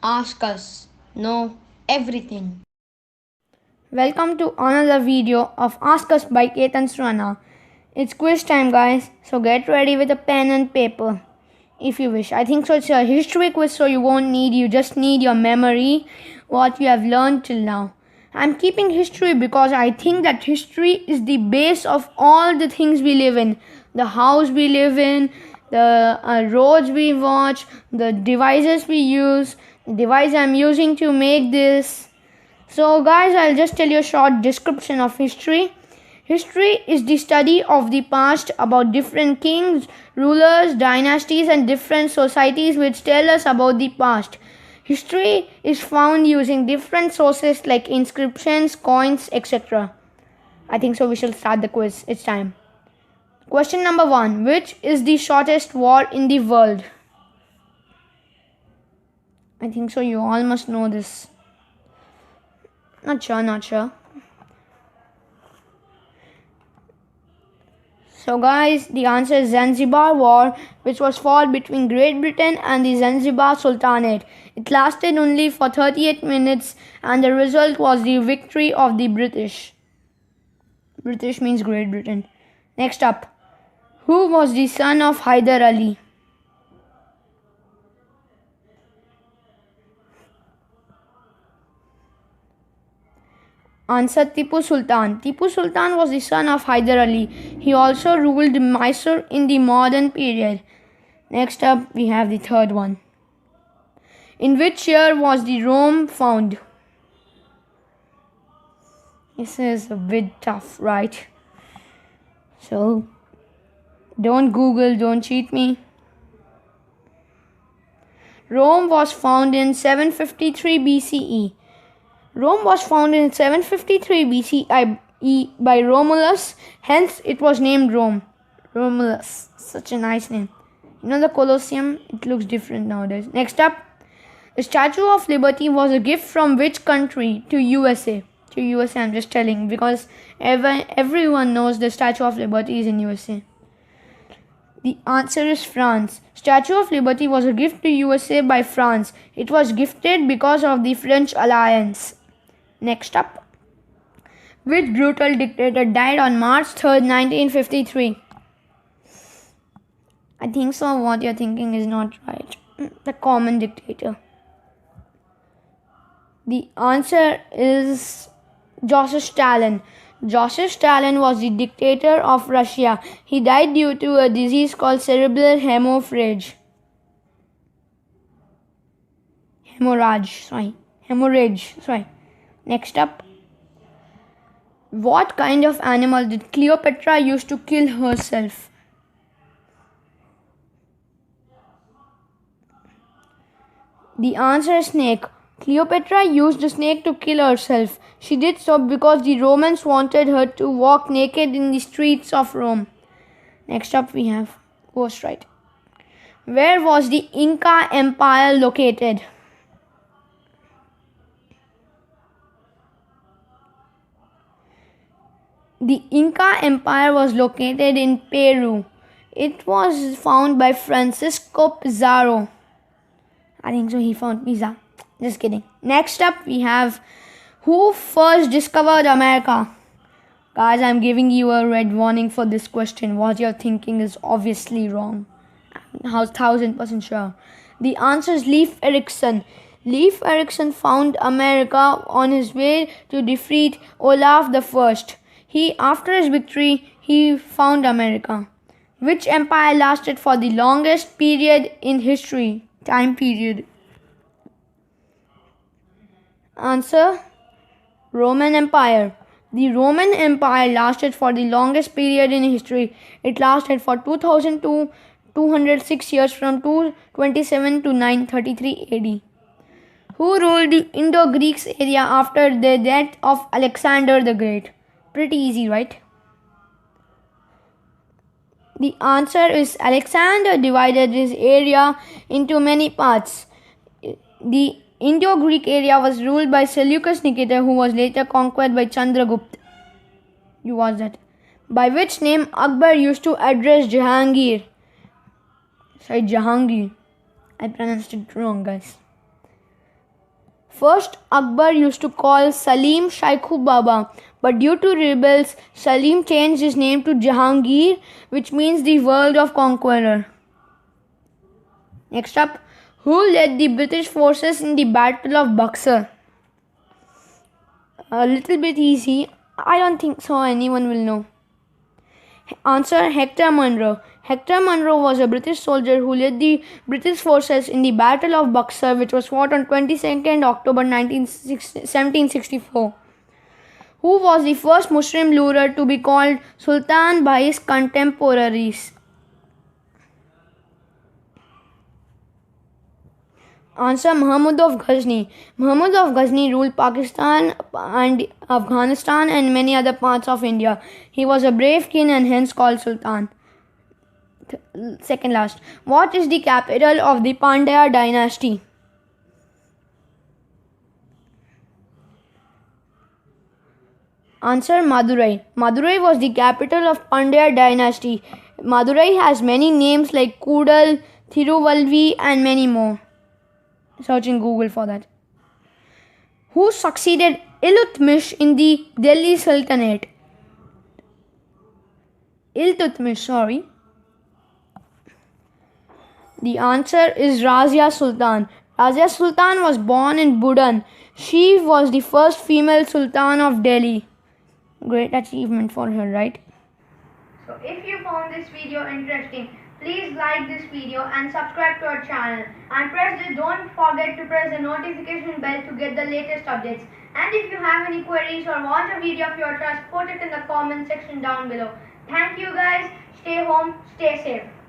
Ask us. Know everything. Welcome to another video of Ask Us by Ketan Surana. It's quiz time, guys, so get ready with a pen and paper if you wish. I think so. It's a history quiz, so you just need your memory, what you have learned till now. I'm keeping history because I think that history is the base of all the things we live in, the house we live in, the roads we watch, the devices we use, the device I'm using to make this. So, guys, I'll just tell you a short description of history. History is the study of the past about different kings, rulers, dynasties, and different societies which tell us about the past. History is found using different sources like inscriptions, coins, etc. I think so. We shall start the quiz. It's time. Question number 1. Which is the shortest war in the world? I think so. You all must know this. Not sure. So guys, the answer is Zanzibar War, which was fought between Great Britain and the Zanzibar Sultanate. It lasted only for 38 minutes and the result was the victory of the British. British means Great Britain. Next up, who was the son of Hyder Ali? Answer, Tipu Sultan. Tipu Sultan was the son of Hyder Ali. He also ruled Mysore in the modern period. Next up, we have the third one. In which year was the Rome found? This is a bit tough, right? So, don't Google, don't cheat me. Rome was found in 753 BCE. Rome was founded in 753 BCE by Romulus, hence it was named Rome. Romulus, such a nice name. You know the Colosseum? It looks different nowadays. Next up, the Statue of Liberty was a gift from which country to USA? To USA, I'm just telling because everyone knows the Statue of Liberty is in USA. The answer is France. Statue of Liberty was a gift to USA by France. It was gifted because of the French alliance. Next up, which brutal dictator died on March 3rd, 1953? I think so. What you're thinking is not right. The common dictator. The answer is Joseph Stalin. Joseph Stalin was the dictator of Russia. He died due to a disease called cerebral hemorrhage. Hemorrhage. Next up, what kind of animal did Cleopatra use to kill herself? The answer is snake. Cleopatra used a snake to kill herself. She did so because the Romans wanted her to walk naked in the streets of Rome. Next up we have ghost right. Where was the Inca Empire located? The Inca Empire was located in Peru. It was found by Francisco Pizarro. I think so, he found Pizza. Just kidding. Next up, we have who first discovered America? Guys, I'm giving you a red warning for this question. What you're thinking is obviously wrong. I'm 1000% sure. The answer is Leif Erikson. Leif Erikson found America on his way to defeat Olaf I. After his victory, he found America. Which empire lasted for the longest period in history? Time period. Answer, Roman Empire. The Roman Empire lasted for the longest period in history. It lasted for 2,206 years from 227 to 933 AD. Who ruled the Indo-Greeks area after the death of Alexander the Great? Pretty easy, right? The answer is Alexander divided his area into many parts. The Indo-Greek area was ruled by Seleucus Nicator, who was later conquered by Chandragupta. You watch that. By which name Akbar used to address Jahangir? Sorry, Jahangir. I pronounced it wrong, guys. First, Akbar used to call Salim Shaikhu Baba, but due to rebels, Salim changed his name to Jahangir, which means the world of conqueror. Next up, who led the British forces in the Battle of Buxar? A little bit easy. I don't think so anyone will know. Answer, Hector Munro. Hector Munro was a British soldier who led the British forces in the Battle of Buxar, which was fought on 22nd October 1764. Who was the first Muslim ruler to be called Sultan by his contemporaries? Answer, Muhammad of Ghazni. Muhammad of Ghazni ruled Pakistan and Afghanistan and many other parts of India. He was a brave king and hence called Sultan. Second last. What is the capital of the Pandya dynasty? Answer, Madurai. Madurai was the capital of Pandya dynasty. Madurai has many names like Kudal, Thiruvalvi and many more. Search in Google for that. Who succeeded Iltutmish in the Delhi Sultanate? Iltutmish, sorry. The answer is Razia Sultan. Razia Sultan was born in Budan. She was the first female Sultan of Delhi. Great achievement for her, right? So if you found this video interesting, please like this video and subscribe to our channel. And don't forget to press the notification bell to get the latest updates. And if you have any queries or want a video of your choice, put it in the comment section down below. Thank you guys. Stay home, stay safe.